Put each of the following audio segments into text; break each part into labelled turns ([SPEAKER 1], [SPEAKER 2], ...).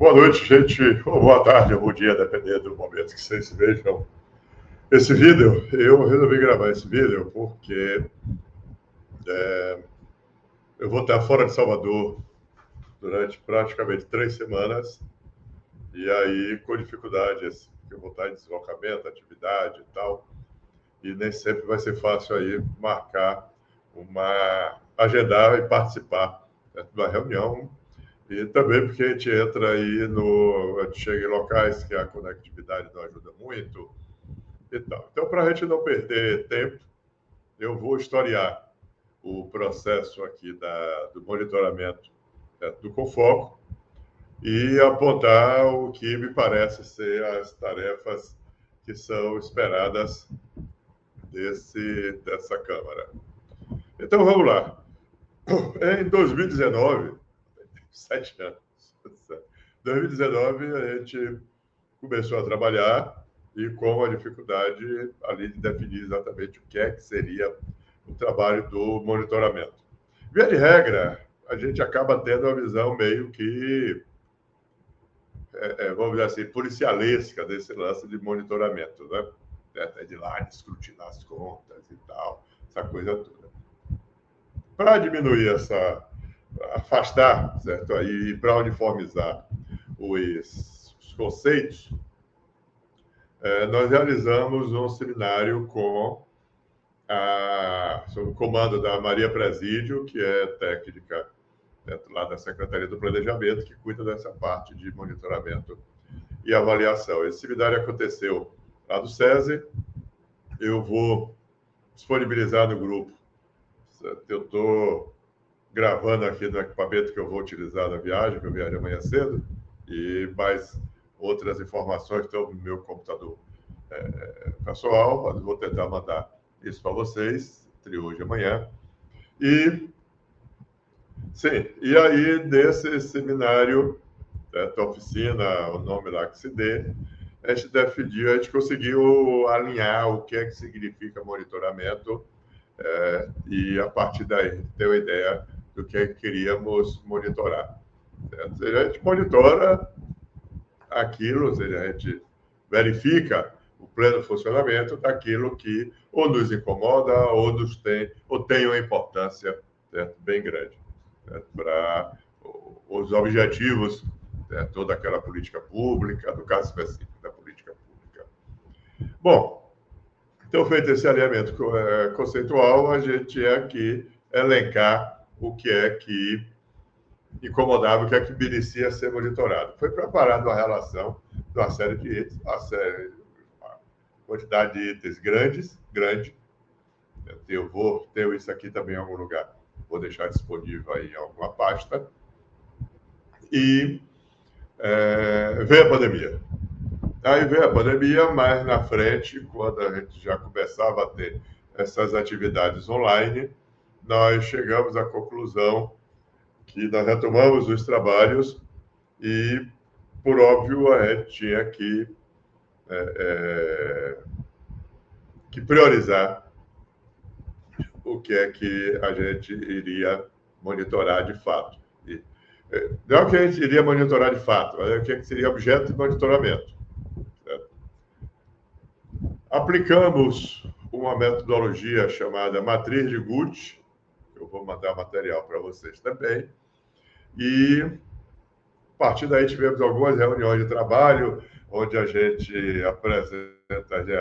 [SPEAKER 1] Boa noite, gente, ou boa tarde, ou bom dia, dependendo do momento que vocês vejam esse vídeo. Eu resolvi gravar esse vídeo porque eu vou estar fora de Salvador durante praticamente 3 semanas, e aí com dificuldades, porque eu vou estar em deslocamento, atividade e tal, e nem sempre vai ser fácil aí marcar agendar e participar de uma reunião. E também porque a gente entra aí a gente chega em locais que a conectividade não ajuda muito e tal. Então, para a gente não perder tempo, eu vou historiar o processo aqui do monitoramento do Confoco e apontar o que me parece ser as tarefas que são esperadas dessa Câmara. Então, vamos lá. Em 2019, 7 anos, 2019, a gente começou a trabalhar e com a dificuldade ali de definir exatamente o que é que seria o trabalho do monitoramento. Via de regra, a gente acaba tendo uma visão meio que, vamos dizer assim, policialesca desse lance de monitoramento, né? Até de lá, de escrutinar as contas e tal, essa coisa toda. Para diminuir afastar, certo? Aí, para uniformizar os conceitos, nós realizamos um seminário sob o comando da Maria Presídio, que é técnica lá da Secretaria do Planejamento, que cuida dessa parte de monitoramento e avaliação. Esse seminário aconteceu lá do SESI. Eu vou disponibilizar no grupo. Eu estou gravando aqui no equipamento que eu vou utilizar na viagem, que eu viajo amanhã cedo, e mais outras informações estão no meu computador pessoal, mas vou tentar mandar isso para vocês entre hoje e amanhã. E aí desse seminário, da oficina, o nome lá que se dê, a gente conseguiu alinhar o que é que significa monitoramento, e a partir daí ter uma ideia do que queríamos monitorar. Ou seja, a gente monitora aquilo, ou seja, a gente verifica o pleno funcionamento daquilo que ou nos incomoda ou tem uma importância, certo, bem grande, para os objetivos, toda aquela política pública, no caso específico da política pública. Bom, então, feito esse alinhamento conceitual, a gente ia aqui elencar o que é que incomodava, o que é que merecia ser monitorado. Foi preparada uma relação de uma série de itens, uma quantidade de itens grande. Eu vou ter isso aqui também em algum lugar, vou deixar disponível aí em alguma pasta. E veio a pandemia. Aí veio a pandemia, mas na frente, quando a gente já começava a ter essas atividades online, nós chegamos à conclusão que nós retomamos os trabalhos e, por óbvio, a gente tinha que priorizar o que é que a gente iria monitorar de fato. Não é o que a gente iria monitorar de fato, mas é o que seria objeto de monitoramento. Aplicamos uma metodologia chamada Matriz de Guth, eu vou mandar material para vocês também, e a partir daí tivemos algumas reuniões de trabalho, onde a gente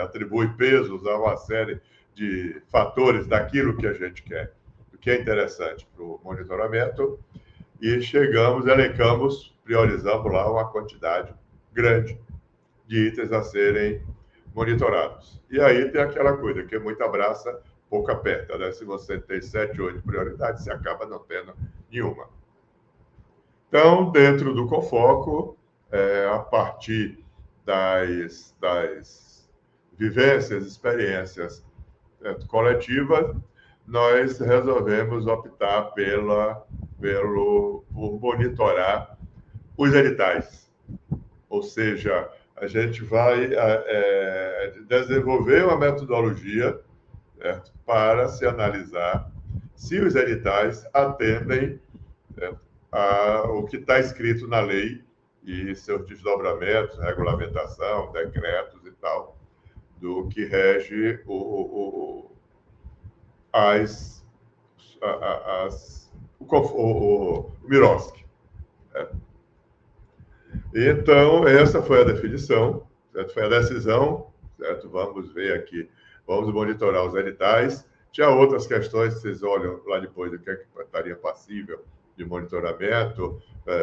[SPEAKER 1] atribui pesos a uma série de fatores daquilo que a gente quer, do que é interessante para o monitoramento, e elencamos, priorizamos lá uma quantidade grande de itens a serem monitorados. E aí tem aquela coisa, que muito abraça, pouco aperta, né? Se você tem 7, 8 prioridades, você acaba não tendo nenhuma. Então, dentro do Confoco, a partir das vivências, experiências coletivas, nós resolvemos optar por monitorar os editais. Ou seja, a gente vai desenvolver uma metodologia, certo, para se analisar se os editais atendem o que está escrito na lei e seus desdobramentos, regulamentação, decretos e tal, do que rege o MIROSC. Né? Então, essa foi a definição, certo? Foi a decisão, certo? Vamos ver aqui, vamos monitorar os editais. Tinha outras questões, vocês olham lá depois o que é que estaria passível de monitoramento,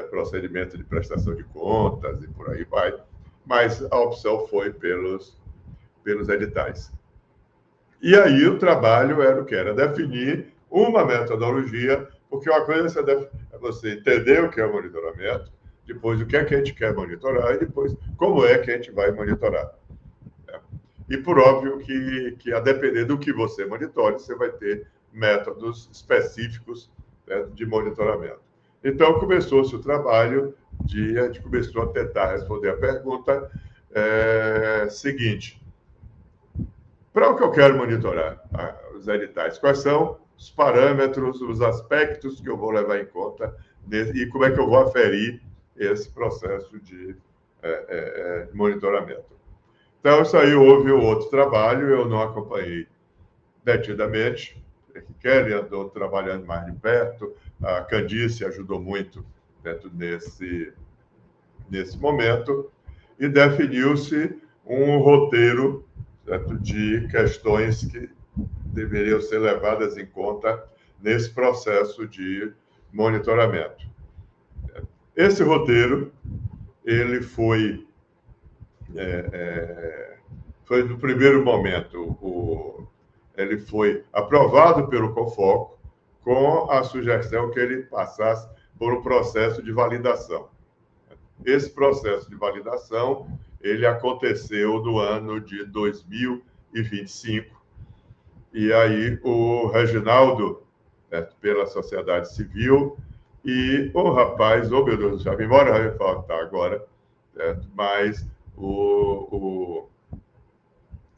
[SPEAKER 1] procedimento de prestação de contas e por aí vai, mas a opção foi pelos editais. E aí o trabalho era o que? Era definir uma metodologia, porque uma coisa é você entender o que é o monitoramento, depois o que é que a gente quer monitorar e depois como é que a gente vai monitorar. E por óbvio que a depender do que você monitore, você vai ter métodos específicos, né, de monitoramento. Então começou-se o trabalho a gente começou a tentar responder a pergunta seguinte: para o que eu quero monitorar os editais, quais são os parâmetros, os aspectos que eu vou levar em conta e como é que eu vou aferir esse processo de monitoramento. Então, isso aí houve outro trabalho, eu não acompanhei detidamente. Kelly andou trabalhando mais de perto, a Candice ajudou muito dentro nesse momento, e definiu-se um roteiro, certo, de questões que deveriam ser levadas em conta nesse processo de monitoramento. Esse roteiro, ele foi no primeiro momento, ele foi aprovado pelo CONFOCO com a sugestão que ele passasse por um processo de validação. Esse processo de validação, ele aconteceu no ano de 2025, e aí o Reginaldo, pela sociedade civil, e o rapaz, meu Deus, a memória vai faltar agora, mas o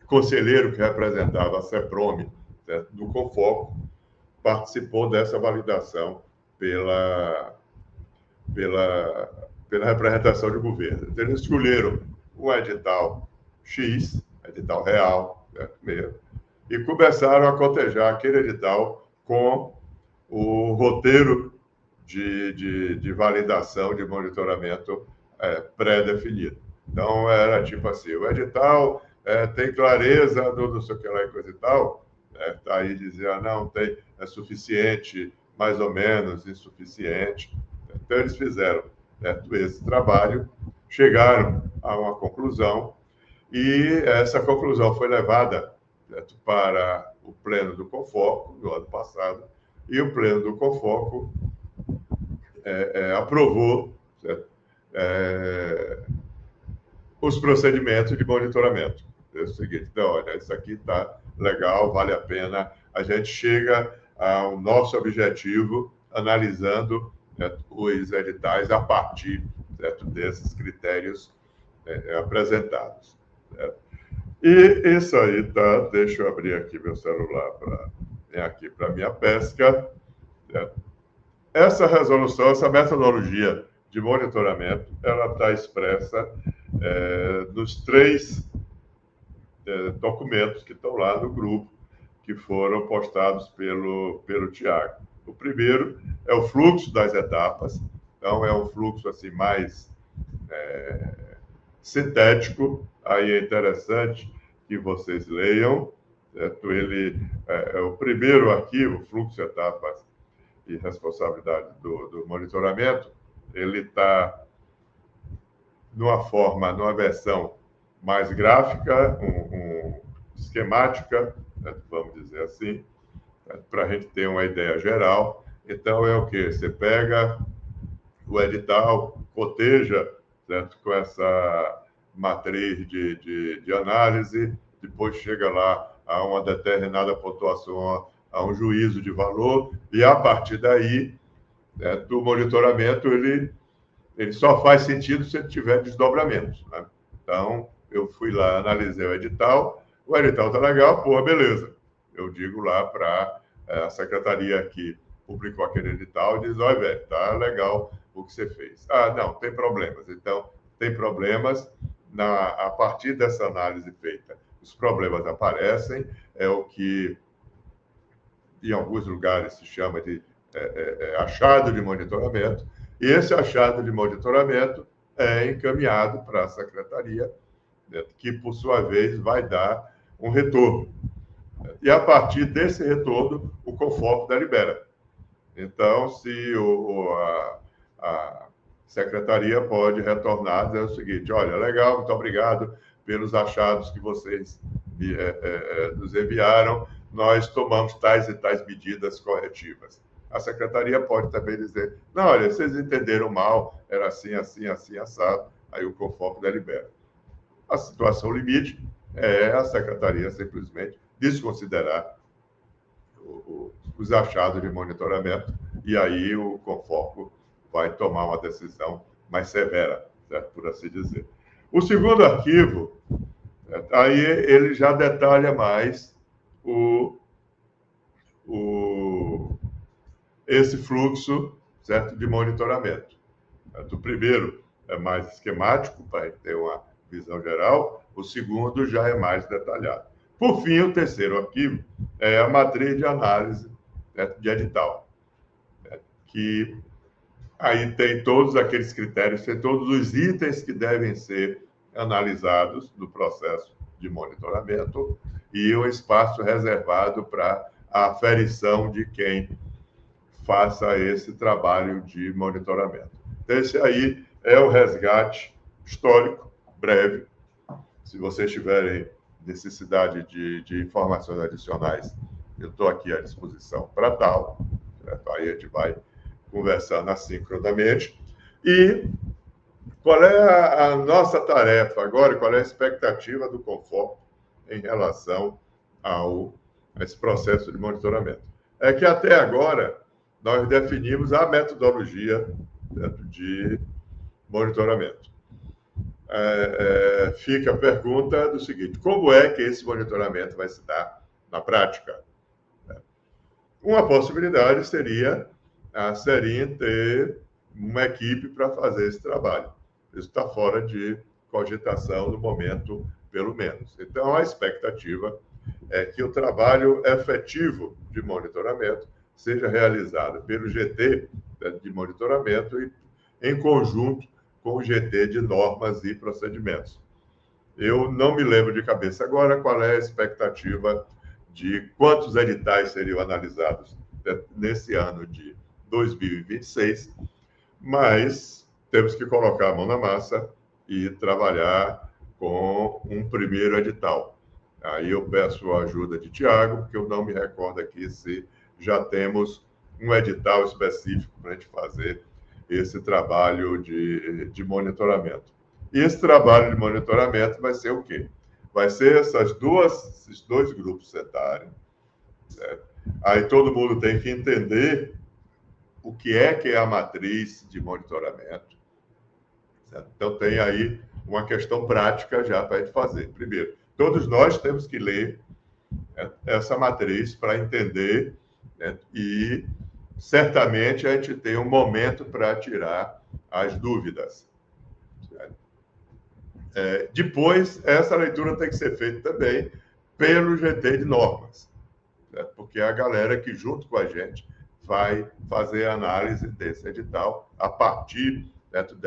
[SPEAKER 1] conselheiro que representava a CEPROME, do CONFOCO, participou dessa validação pela representação de governo. Então, eles escolheram um edital X, edital real, mesmo, e começaram a cotejar aquele edital com o roteiro de validação, de monitoramento pré-definido. Então, era tipo assim, o edital tem clareza do não sei o que lá e coisa e tal, aí dizia, não, tem, é suficiente, mais ou menos, insuficiente. Então, eles fizeram esse trabalho, chegaram a uma conclusão, e essa conclusão foi levada para o Pleno do CONFOCO, no ano passado, e o Pleno do CONFOCO aprovou os procedimentos de monitoramento. É o seguinte, então, olha, isso aqui está legal, vale a pena, a gente chega ao nosso objetivo analisando os editais a partir desses critérios apresentados. E isso aí tá, deixa eu abrir aqui meu celular para minha pesca. Essa resolução, essa metodologia de monitoramento, ela está expressa nos 3 documentos que estão lá no grupo, que foram postados pelo Tiago. O primeiro é o fluxo das etapas, então é um fluxo assim mais sintético, aí é interessante que vocês leiam, certo? Ele é o primeiro arquivo, fluxo, etapas e responsabilidade do monitoramento, ele está numa versão mais gráfica, esquemática, vamos dizer assim, para a gente ter uma ideia geral. Então, é o quê? Você pega o edital, coteja, certo? Com essa matriz de análise, depois chega lá a uma determinada pontuação, a um juízo de valor, e a partir daí, do monitoramento, ele só faz sentido se ele tiver desdobramentos, né? Então, eu fui lá, analisei o edital está legal, pô, beleza. Eu digo lá para a secretaria aqui publicou aquele edital e diz, olha, velho, tá legal o que você fez. Ah, não, tem problemas. Então, tem problemas a partir dessa análise feita. Os problemas aparecem, é o que em alguns lugares se chama de achado de monitoramento, e esse achado de monitoramento é encaminhado para a secretaria, né, que, por sua vez, vai dar um retorno. E, a partir desse retorno, o CONFOP delibera. Então, se a secretaria pode retornar dizendo o seguinte, olha, legal, muito obrigado pelos achados que vocês nos enviaram, nós tomamos tais e tais medidas corretivas. A secretaria pode também dizer, não, olha, vocês entenderam mal, era assim, assim, assim, assado, aí o CONFOP delibera. A situação limite é a secretaria simplesmente desconsiderar os achados de monitoramento, e aí o CONFOP vai tomar uma decisão mais severa, certo? Por assim dizer. O segundo arquivo, certo? Aí ele já detalha mais esse fluxo, certo? De monitoramento. Certo? O primeiro é mais esquemático, para ter uma visão geral, o segundo já é mais detalhado. Por fim, o terceiro arquivo é a matriz de análise, certo? De edital, certo? Que aí tem todos aqueles critérios, tem todos os itens que devem ser analisados no processo de monitoramento e o espaço reservado para a aferição de quem faça esse trabalho de monitoramento. Então, esse aí é o resgate histórico, breve. Se vocês tiverem necessidade de informações adicionais, eu estou aqui à disposição para tal. Certo? Aí a gente vai conversando assincronamente. E qual é a nossa tarefa agora, qual é a expectativa do CONFOP em relação a esse processo de monitoramento? É que até agora nós definimos a metodologia, certo? De monitoramento. Fica a pergunta do seguinte, como é que esse monitoramento vai se dar na prática? Uma possibilidade seria a Serim ter uma equipe para fazer esse trabalho. Isso está fora de cogitação no momento, pelo menos. Então, a expectativa é que o trabalho efetivo de monitoramento seja realizado pelo GT de monitoramento e em conjunto com o GT de normas e procedimentos. Eu não me lembro de cabeça agora qual é a expectativa de quantos editais seriam analisados nesse ano de 2026, mas temos que colocar a mão na massa e trabalhar com um primeiro edital. Aí eu peço a ajuda de Tiago, porque eu não me recordo aqui se já temos um edital específico para a gente fazer esse trabalho de monitoramento. E esse trabalho de monitoramento vai ser o quê? Vai ser esses dois grupos sentarem, certo? Aí todo mundo tem que entender o que é a matriz de monitoramento, certo? Então tem aí uma questão prática já para a gente fazer. Primeiro, todos nós temos que ler essa matriz para entender, né? E certamente a gente tem um momento para tirar as dúvidas. Depois, essa leitura tem que ser feita também pelo GT de normas, certo? Porque é a galera que, junto com a gente, vai fazer a análise desse edital a partir, certo,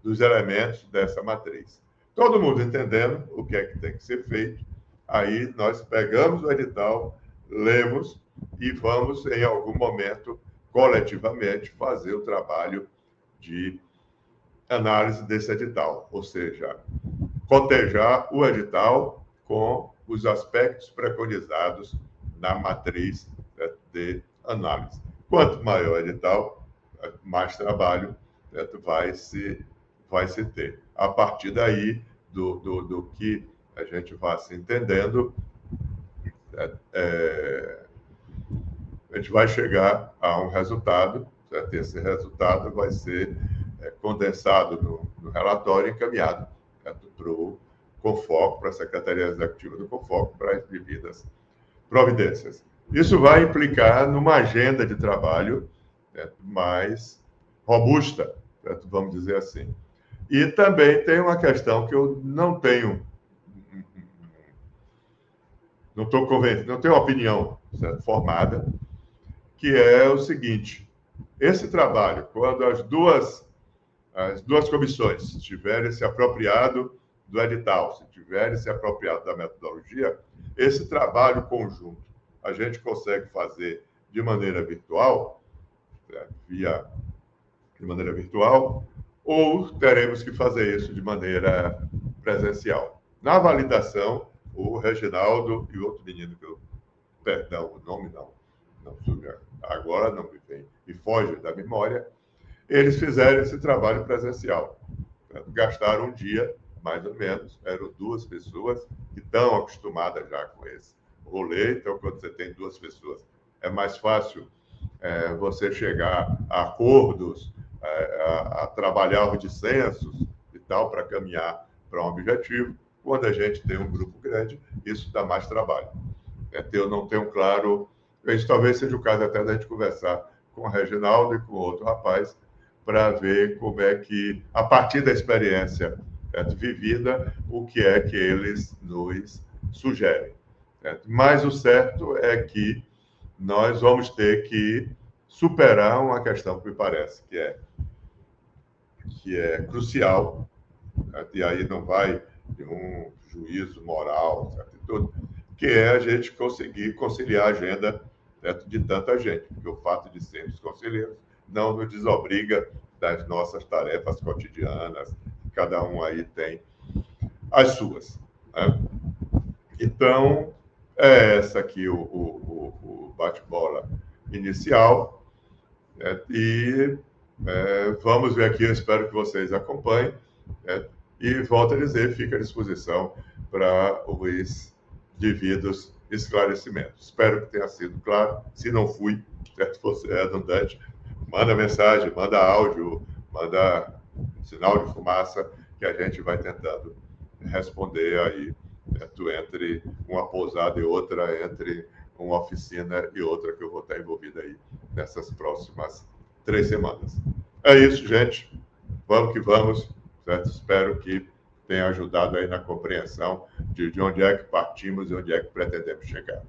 [SPEAKER 1] dos elementos dessa matriz. Todo mundo entendendo o que é que tem que ser feito, aí nós pegamos o edital, lemos e vamos, em algum momento, coletivamente, fazer o trabalho de análise desse edital, ou seja, cotejar o edital com os aspectos preconizados na matriz de análise. Quanto maior o edital, mais trabalho vai se ter. A partir daí, do que a gente vai se entendendo, a gente vai chegar a um resultado, certo? Esse resultado vai ser condensado no relatório e encaminhado para o CONFOC, para a Secretaria Executiva do CONFOC, para as devidas providências. Isso vai implicar numa agenda de trabalho, né, mais robusta, né, vamos dizer assim. E também tem uma questão que eu não tenho, não estou convencido, não tenho opinião, certo, formada, que é o seguinte: esse trabalho, quando as duas comissões tiverem se apropriado do edital, se tiverem se apropriado da metodologia, esse trabalho conjunto a gente consegue fazer de maneira virtual, né, de maneira virtual, ou teremos que fazer isso de maneira presencial. Na validação, o Reginaldo e o outro menino que eu, perdão, o nome não agora não me vem, e foge da memória, eles fizeram esse trabalho presencial. Gastaram um dia, mais ou menos, eram duas pessoas que estão acostumadas já com esse rolê, então quando você tem duas pessoas, é mais fácil você chegar a acordos, a trabalhar os dissensos e tal, para caminhar para um objetivo. Quando a gente tem um grupo grande, isso dá mais trabalho. Eu não tenho claro, isso talvez seja o caso até da gente conversar com o Reginaldo e com outro rapaz, para ver como é que, a partir da experiência vivida, o que é que eles nos sugerem. Mas o certo é que nós vamos ter que superar uma questão que me parece que é crucial, e aí não vai de um juízo moral, certo? E tudo, que é a gente conseguir conciliar a agenda, certo, de tanta gente, porque o fato de sermos conselheiros não nos desobriga das nossas tarefas cotidianas, cada um aí tem as suas, né? Então, é essa aqui o bate-bola inicial, né? E vamos ver aqui, eu espero que vocês acompanhem, né? E volto a dizer, fica à disposição para os devidos esclarecimentos. Espero que tenha sido claro. Se não fui, certo, fosse redundante, manda mensagem, manda áudio, manda sinal de fumaça, que a gente vai tentando responder aí, certo, entre uma pousada e outra, entre uma oficina e outra, que eu vou estar envolvido aí nessas próximas 3 semanas. É isso, gente. Vamos que vamos, certo? Espero que tenha ajudado aí na compreensão de onde é que partimos e onde é que pretendemos chegar.